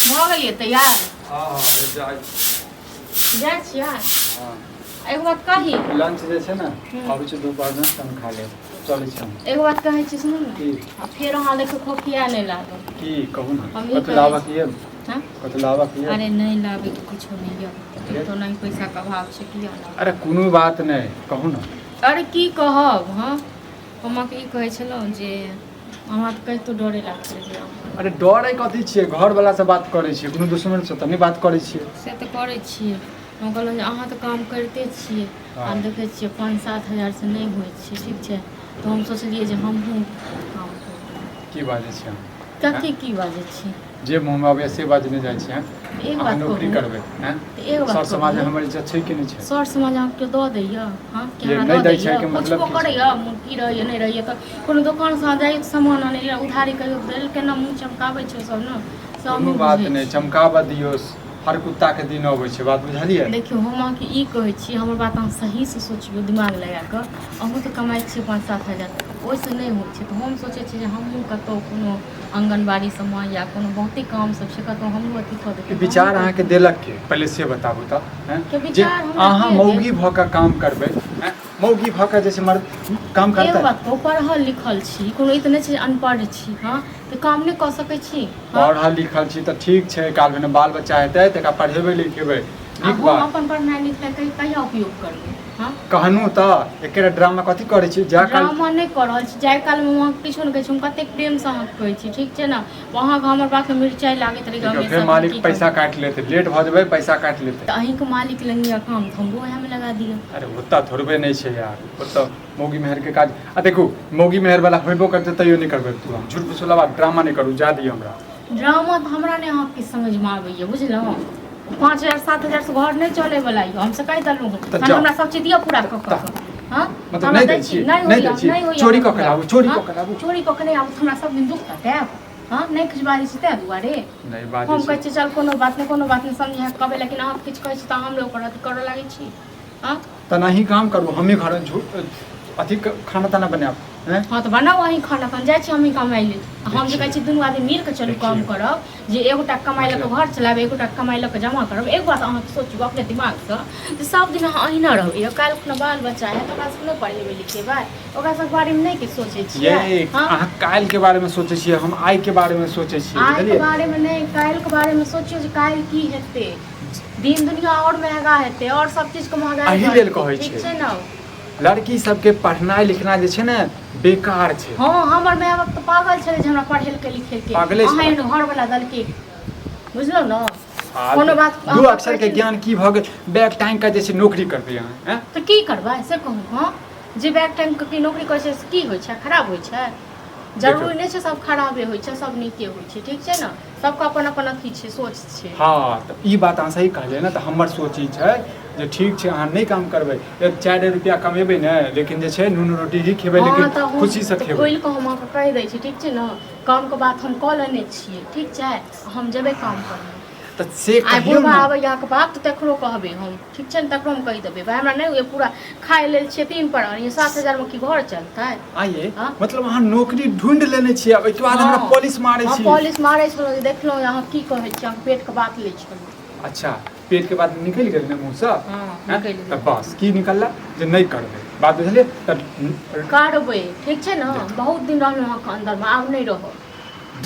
भऽ गेलियै तैयार? हाँ जाइ छियै? हाँ एगो बात कही। लंच जे छै ने अबै छै दोपहर में हम खा लेब चलै छै। एगो बात कहै छी सुनू ने। की फेर अहाँ देखो खोखिया नहि लागल। की कहू ना हम ई कत कहै लाबऽ छी। के हाँ? कत लाबऽ के अरे नहीं लाबे के कुछो नहीं है। तो नहीं पैसा का अभाव छै किया लाबे? अरे कोनो बात नहीं कहू ना। अरे की कहब हाँ? हम ई कहै छलहुँ जे अहाँ तऽ कहितो डरे लागैत रहियै। अरे डरै कथी छियै घर वाला से बात करै छियै कोनो दुश्मन से तऽ नहीं बात करै छियै। से तऽ करै छियै। हम कहलहुँ जे अहाँ तऽ काम करिते छियै आ देखै छियै 5-7 हजार से नहीं होइ छै ठीक छै। तऽ हम सोचलिए जे हमहूँ काम करब। की बाजै छियै हम? कथी की बाजै छी? जे मुँह में आबै से बाजै नहीं जाइ छियै। एक अहाँ बात नौकरी कहू। करबै हैं? एक बात सर समाज में कहू। हमर इज्जत छै कि नहीं छै? सर समाज अहाँके दऽ दैया? हाँ ये क्या नहीं दऽ दै दैया? छै के मतलब पुछबो की छै? करैया की रहैया नहीं रहैया तऽ कोनो दोकान से जाइए सामान आनै लए उधारी कहियो देल केना मुँह चमकाबै छै सब ने। सब कोनो हम बात बुझै नहीं छी। चमकाबऽ दियौ हर कुत्ता के दिन अबै छै बात बुझलियै? देखियौ हम अहाँके ई कहै छी हमर बात अहाँ सही से सोचियौ दिमाग लगा कऽ। अहूँ तऽ कमाइ छियै 5-7 हजार ओहिसँ नहीं होइ छै तऽ हम सोचै छियै जे हमहूँ कतहु कोनो आंगनबाड़ी सबमे या कोनो बहुते काम सब छै कतहु हमहूँ अथी कऽ देबै। विचार अहाँके देलक के पहले से बताबू तऽ हैं? के जे विचार हमरा अहाँ के मौगी भऽ कऽ काम करबै हैं? मौगी भऽ कऽ जैसे मर्द काम एगो करतै। बात कहू पढ़ल लिखल छी कोनो ई तऽ नहीं छै जे अनपढ़ छी हाँ तऽ काम नहीं कऽ सकै छी हाँ? पढ़ल लिखल छी तऽ ठीक छै काल भने बाल बच्चा हेतै तऽ एकरा पढ़ेबै लिखेबै नीक हम बात। अपन पढ़नाइ लिखनाइ कहिया उपयोग करबै हाँ? कहनू तऽ एकेटा ड्रामा कथी करै छी जा काल ड्रामा नहीं कऽ रहल छी जाहि काल में वहाँ किछो नहीं कहै छी हम कतेक प्रेम से अहाँके कहै छी ठीक छै ने। वहाँ हमर बात में मिरचाइ लागैत रही हमेशा। फिर मालिक पैसा काटि लेतै लेट भऽ जेबै पैसा काटि लेतै। तऽ अहींके मालिक लग यऽ काम तऽ हमरो ओएहमे लगा दिअ। अरे ओतऽ थोड़बे नहीं छै यार ओतऽ मौगी मेहर के काज आ देखू मौगी मेहर वाला होइबो करतै तैयो नहीं करबै तू झूठ फुसला बात ड्रामा नहीं करू जा दियौ हमरा। ड्रामा तऽ हमरा नहीं अहाँके समझमे आबैया बुझलहुँ। 5-7 हजार से घर नहीं चले वाला यऽ हमसे कहि देलहुँ हन हमरा सब चीज दिअ पूरा कऽ कऽ हाँ? मतलब नहीं दै छियै नहीं दै छियै चोरी कऽ के लाबू चोरी कऽ के लाबू। चोरी कऽ के नहीं आबू हमरा सब दिन दुख कटायब हाँ नहीं किछु बाजै छी तै दुआरे। नहीं बाजै हम छी। कहै छियै चल कोनो बात नहीं समझे कहबै लेकिन अहाँ किछु कहै छी तऽ हम लोग अथी करऽ लागै छी हाँ? तऽ नहीं काम करू हमें घर झूठ अथी खाना ताना बनायब हैं? हाँ तो बनाओ अहीं खाना तहन जाइ छी हमहीं कमाइ ले। हम जे कहै छी दुनू आदमी मिल कऽ चलू काम करब जे एगोटा कमाइ लऽ कऽ घर चलायब एगोटा कमाइ लऽ कऽ जमा करब। एक बात अहाँ सोचू अपने दिमागसँ जे सब दिन अहाँ अहिना रहबै काल्हि खुना बाल बच्चा है तऽ ओकरा सबके नहि पढ़ेबै लिखेबै ओकरा सबके बारेमे नहीं किछु सोचै छियै? अहाँ काल्हि के बारे में सोचै छियै हम आइ के बारे में सोचै छियै आइ के बुझलियै? बारे में नहीं काल्हि के बारे में सोचियौ जे काल्हि की हेतै। दिन दुनिया और महंगा हेतै और सब चीज के महंगाई एहि लेल कहै ठीक छै छै ने। लड़की सबके पढ़नाइ लिखनाइ जे छै ने बेकार छै। हाँ हमर माय बाप तऽ पागल छलै जे हमरा पढ़ेलकै लिखेलकै पागले छै। अहाँ घर वाला दलके बुझलहुँ ने। कोनो बात दू अक्षर के ज्ञान की भऽ गेल बैग टाइम का जैसे नौकरी करबै अहाँ हैं? तऽ की करबै से कहू हाँ? जे बैग टाइम के नौकरी करै छै से की होइ छै खराब होइ छै? जरूरी नहीं छै सब खराबे होइ छै सब नीके होइ छै ठीक छै ने। सबके अपन अपन अथी छै सोच छै। हाँ तऽ ई बात अहाँ सही कहलियै ने तऽ हमर सोच ई छै जे ठीक छै अहाँ नहीं काम करबै 1-4 रुपया कमेबै ने लेकिन जे छै नून रोटी ही खेबै लेकिन खुशी से खेबै। खोलि कऽ हम अहाँके कहि दै छी ठीक छै ने। काम के बात हम कऽ लेने छियै ठीक छै हम जेबै काम करबै। तऽ से आइ कहियौ बुढ़बा ने। आबै अहाँके बात तऽ तकरो कहबै हम ठीक छै ने तकरो हम कहि देबै भाइ हमरा नहीं पूरा खाइ लेल छियै 3 पर 7 हजार में की घर चलतै? आइए मतलब अहाँ नौकरी ढूंढ लेने छियै ओहिके बाद हमरा पॉलिश मारै छी। पॉलिश मारै छलहुँ देखलहुँ अहाँ की कहै छियै अहाँ पेट के बात लै छलहुँ। अच्छा पेट के बात निकलि गेल ने मुँह से निकलि गेल। तऽ बस की निकलला जे नहीं करबै बात बुझलियै तऽ करबै ठीक छै ने। बहुत दिन रहलहुँ अहाँके अंदर में आब नहीं रहब।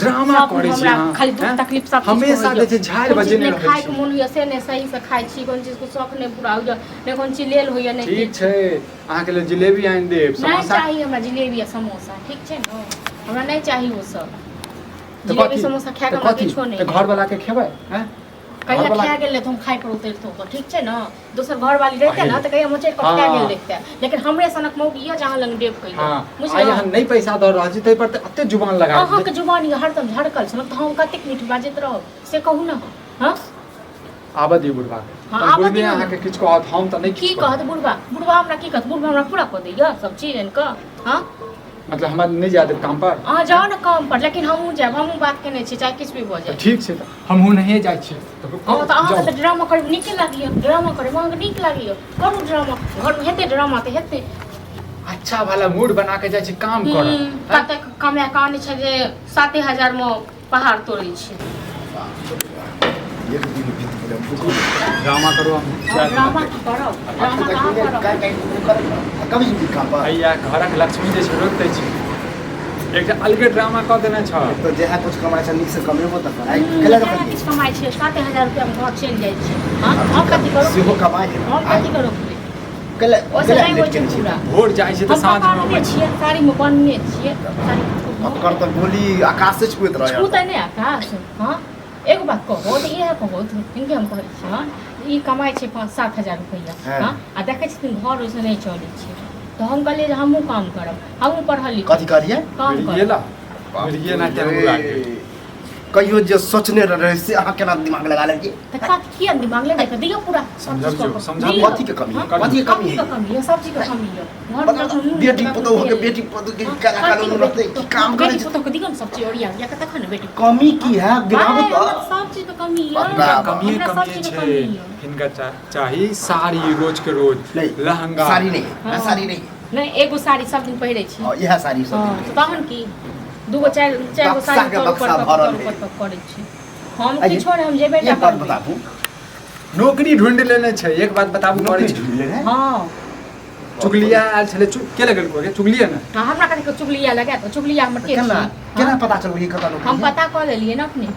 ड्रामा करै छी अहाँ खाली दुख तकलीफ सब हमेशा जे छै झाड़ि बजेने रहै छी। खाय के मोन होइए से नहीं सही से खाइ छी कोन चीज के शौक नहीं पूरा होइए नहीं कोन चीज लेल होइए नहीं ठीक छै अहाँके लेल जिलेबी आनि देब नहीं समोसा चाहिए हमरा जिलेबी आ समोसा ठीक छै ने। हमरा नहीं चाहिए वो सब जिलेबी समोसा खाय के हमरा किछो नहीं। घर वाला के खेबै हैं? कहिया खा गेल तो हम खाइ पर उतरतहुँ तऽ ठीक छै ने। दोसर घर वाली रहते ना तो कहिया मोचेर पर खा गेल देखते लेकिन हमरे सनक मौगी यऽ जहाँ लग डेप कहि बुझलियै अहाँ नहीं पैसा दऽ रहल छी तै पर तऽ एते जुबान लगा अहाँके जुबान हरदम झड़कल छै तऽ हम कतेक मीठ बाजैत रहब से कहू ने हाँ? आबऽ दियौ बुढ़बा के बुढ़बे अहाँके किछु कहत हम तऽ नहीं की कहत बुढ़बा हमरा की कहत बुढ़बा हमरा पूरा कऽ दैया सब चीज आनि कऽ हाँ? मतलब हमरा नहीं जाए देब काम पर? अहाँ जाओ ना काम पर लेकिन हमहूँ जाएब हमहूँ बात केने छी चाहे किछु भी भऽ जाए। ठीक छै तऽ हमहूँ नहीं जाइ छियै तऽ अहाँके तऽ ड्रामा करैमे नीके लागैए ड्रामा करैमे अहाँके नीक लागैए करू ड्रामा घरमे हेतै ड्रामा तऽ हेतै। अच्छा वाला मूड बना के जाइ छी काम करऽ कतेक कमाए कऽ आनै छै जे 7 हजार में पहाड़ तोड़ै छै। एक दिन बीत गेलै ड्रामा करो हम ड्रामा करो ड्रामा कहाँ करो कभी भी काम पर भैया घरक लक्ष्मी जे छै रोक दै छै एकटा अलगे ड्रामा कऽ देने छ तो जेहा कुछ कमाइ छै नीक से कमेबो त कर आई केला केना किछु कमाइ छियै 7,000 रुपया में घर चलि जाइ छै हाँ हम कथी करो सेहो कमाइ हम कथी करो केला ओसे केला नहीं लेट होइ छै केने छी पूरा भोर जाइ छै तऽ हम साँझ में पकाने अबै छै छियै साड़ी में बनने छियै साड़ी ओकर त गोली आकाश से छुएत रह छूते नहीं आकाश हाँ एगो बात कहो तो इहे कहो इनके हम कहै छियै ई कमाइ छै 5-7,000 रुपया हाँ आ देखै छथिन घर ओइसे नहीं चलै छै तो हम कहलिए जे हमहूँ काम करब हमहूँ पढ़ल लिखल कथी करिए काम ये करब ला ये ना टाइम लागे कहियो जे सोचने रहे से अहाँ केना दिमाग लगा लेलिए तो किया दिमाग ले देखो दियो पूरा समझा कथी के कमी है कथी के कमी है कमी है सब चीज का कमी है घर में हम बेटी पुतौ के बेटी पुतौ के काला कानून रहते की काम करे बेटी पुतौ के दियो सब चीज ओरिया या कत खन बेटी कमी की है गिनाबो तो सब चीज का कमी है बता, कमी हमरा सब कमी चीज का छै कमी है हिनका चाही साड़ी रोज के रोज नहीं लहंगा साड़ी नहीं है हाँ। साड़ी नहीं नहीं एगो साड़ी सब दिन पहिरै छी और यह साड़ी सब हां तहन की दूगो चार गो बक्सा साड़ी के तोड़ बक्सा पर भरल करै छी हम आइए, की छोड़ हम जेबे ये टा बात करबै बताबू नौकरी ढूंढ लेने छै एक बात बताबू पड़ै छै ढूंढ ले हां चुगलिया आयल छलै के लगल को चुगलिया ने हमरा कथी के चुगलिया लगा तो चुगलिया हमर के केना छी केना पता चल गई कतौ हम पता कर लेलिए ना अपने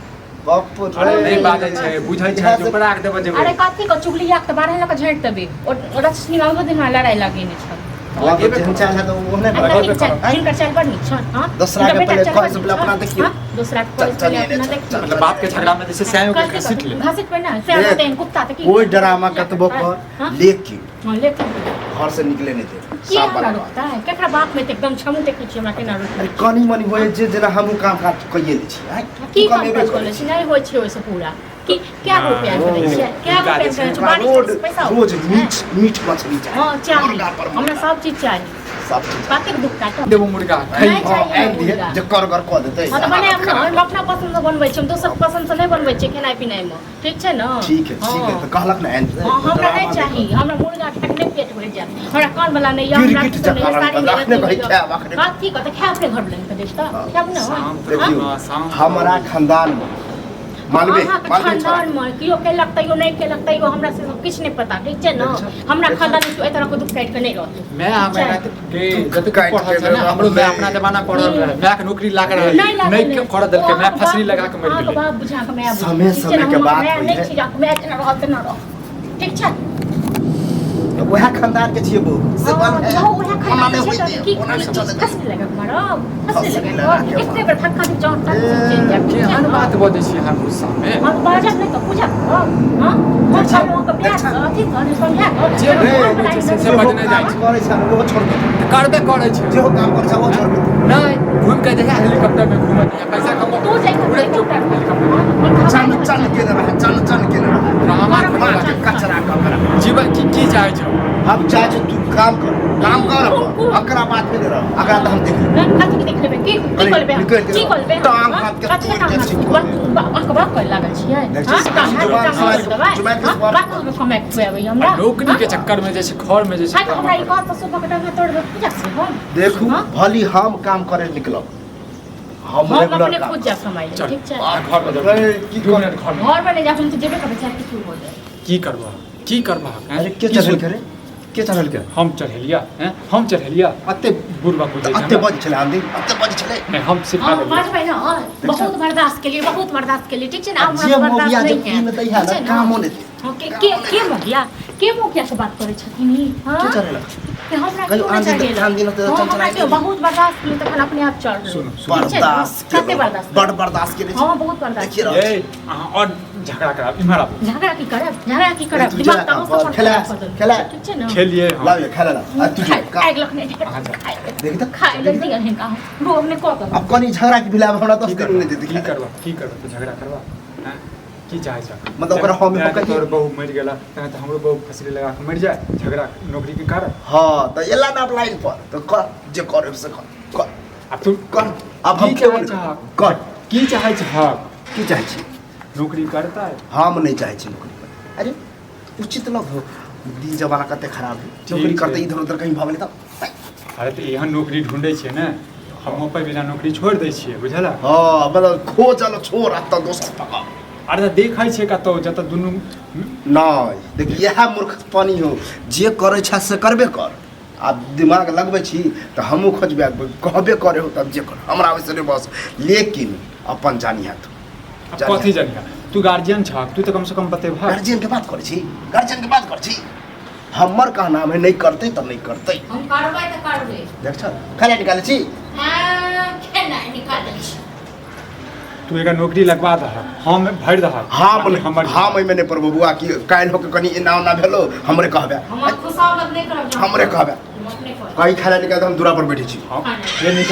बाप अरे नहीं बाजै छै बुझै छै जो पराक देबे जेबै अरे कथी के चुगलिया के बारे लक झाँट देबे और रश्मि बाबू दिन लड़ाई लगेने छ बाप जेहन चाहे तो ओहने इनका चल पर नहीं छ हां दूसरा के पहले कोई से अपना देखिए दूसरा के पहले अपना देखिए मतलब बाप के झगड़ा में जैसे सैयो के घसीट ले घसीट पे ना से होते हैं कुत्ता तक कोई ड्रामा कतबो कर लेकिन हां लेकिन घर से निकले नहीं थे की हमरा रोकता है केकरा बाप में त एकदम छमु देखै छी हमरा केना रोकता अरे कनी मनी होय जे जेना हमहु काम काज कइए लै छी की काम काज करे छी नहीं होय छै ओइसे पूरा की क्या रुपया करे छी क्या रुपया करे छी बाड़ी पैसा रोज मीट मछली चाहिए हां चाहिए हमरा सब चीज चाहिए सब चीज पाकेट दुख काटो देबो मुर्गा नहीं चाहिए आइन दिए मुर्गा। जे कर कह देतै हाँ तो बने हम अपना पसंद से बनबै छी हम दोसर पसंद से नहीं बनबै छी खेनाइ पिनाइ में ठीक छै ना ठीक है तो कहलक ना आइन हाँ हमरा नहीं चाहिए हमरा मुर्गा खाके नहीं पेट भर जाए हमरा कान वाला नहीं है हमरा गिरगिट किछु नहीं जकाँ साड़ी रखने नहीं कहीं खाएब आखिर। कथी कहते खाए अपने घर लेके देश त खाएब ना देखियो शाम हमारा खानदान में मानबे अहाँके खानदान में कियो केलक तैयो नहीं केलक तैयो हमरा से किछु नहीं पता ठीक छै ना हमरा खानदान में एहि तरह के दुख काटि के नहीं रहतै मैं हमारा के जब तक पढ़ल छै ना हमरो मैं अपना जमाना पढ़ल रहे मैं के नौकरी लाग रहे नहीं कर देल के मैं फसरी लगा के मर गेलै बाप बुझा के मैं समय समय के बात मैं होई नहीं है। छी जाके मैं केना रहत ना रह ठीक छै वह खानदान के छिए वो से बन है ओहे हमरा खानदान में छै होइते की ओना में चले हंसी लगा मारब हंसी हंसी लगा लगा के एते बेर धक्का दी जान तक चल जाब के हन बात बजै छी हम गुस्सा में हम बाजब नहीं तो पूजा हां हम सब लोग के प्यार से अथी करे समझा जे से बजने जाइ छै करे छै वो छोड़ दे करबे करै छै जे काम करे छै वो छोड़ दे नहीं घूम के देखा हेलीकॉप्टर में घूमत है पैसा कमा तू जाई के पूरे हेलीकॉप्टर चल चल के रहा चल के रहा ड्रामा कचरा कम रहा जीवन की चाहे छै हम चाहे तू काम कर अकरा बात में रह अकरा तो हम देख ले कथी देख लेबै की करबै की करबै टांग हाथ के कथी अखबार कर लागल छियै समय खुआबै हमरा नौकरी के चक्कर में जैसे घर में जैसे हमरा ई कहत सुबह के टाइम तोड़ पूजा से हम देखू भली हम काम करे निकलब हम हम रेगुलर अपने काम खुद जा कमाई ले ठीक छै घर में अरे, की दू कर- मिनट घर में घर में ले जा हम जेबे करबै चाहे किछु हो जाए की करबा अरे के चढ़ल करे के चढ़ल करे हम चढ़ेलिया हैं हम चढ़ेलिया अते बुरबा बुझै छै अत्ते बज चले आंधी अत्ते बज चले नहीं हम सिखा हम देलियै बाजबै ना बहुत बर्दाश्त के लिए बहुत बर्दाश्त के लिए ठीक छै ना हम जे बर्दाश्त मोबिया नहीं जब पीन दै है ना काम होने दे के मोगिया से बात करे छथिन ई हां के चढ़ेला के हमरा कहियो क्यों आंधी चढ़ेला तो आंधी न तो हाँ, चल हमरा चला क्यों बहुत बर्दाश्त के लिए तखन अपने आप चढ़ रहे सुनो, बर्दाश्त कते बर्दाश्त बड़ बर्दाश्त के हाँ बहुत बर्दाश्त देखिए रह ए अहाँ और झगड़ा कराब इम्हर आबू झगड़ा की करब झगड़ा की करब तू दिमाग जा, तब से खेला, खेला। ठीक छै ना खेलिए हम लाओ ये खेला ला आ तू जो का आग लखने अहाँ जा। देखी तो खाए ले दिया है का रो हमने को कर अब कनी झगड़ा के बिलाव हमरा 10 की दिन नहीं देती करबा की करबा तो झगड़ा करबा हैं की चाहे छ मतलब ओकरा हम तें पकड़ तोर बहू मर गेला तें तो हमरो बहू फसरी लगा के मर जाए झगड़ा नौकरी के कारण हां तो एला ना लाइन पर तो कर जे करे से कर अब तू कर अब हम की चाहे छ कर की चाहे छ की चाहे छी नौकरी करता है हम नहीं चाहे छी नौकरी कर अरे उचित न हो दिन जमाना कते खराब है ठीक नौकरी छै। करते इधर उधर कहीं भागले तो अरे तो यहाँ नौकरी ढूंढे छियै ने हम अपन बिना नौकरी छोड़ दै छियै बुझला हां मतलब खोजल छोड़ आ तो दोसर पका अरे देखै छै कतौ जतऽ दुनू नहीं देख यह मूर्खपनी हो जे करे छ से करबे कर आप दिमाग लगबे छी तो हमहू खोजबे कहबे करे हो तब जे कर हमरा वैसे नहीं बस लेकिन अपन जानी है तू कथी जानिया तू गार्जियन छ तू तो कम से कम बतेबा गार्जियन के बात करे छी गार्जियन के बात करे छी हमर कहना है नहीं करते तो नहीं करते हम करबै त करबै देख छ खाना निकाले छी हां केना निकालै छी तू एका नौकरी लगवा दह हम भरि दह हम एहिमे नहि पड़बो बुआ कि काल्हि होके कनी एना ओना भेलो हमरे कहबे हम खुशामद नहि करब हमरे कहबे हम अपने करब कहीं खाना निकाल हम दूरा पर बैठे छी ये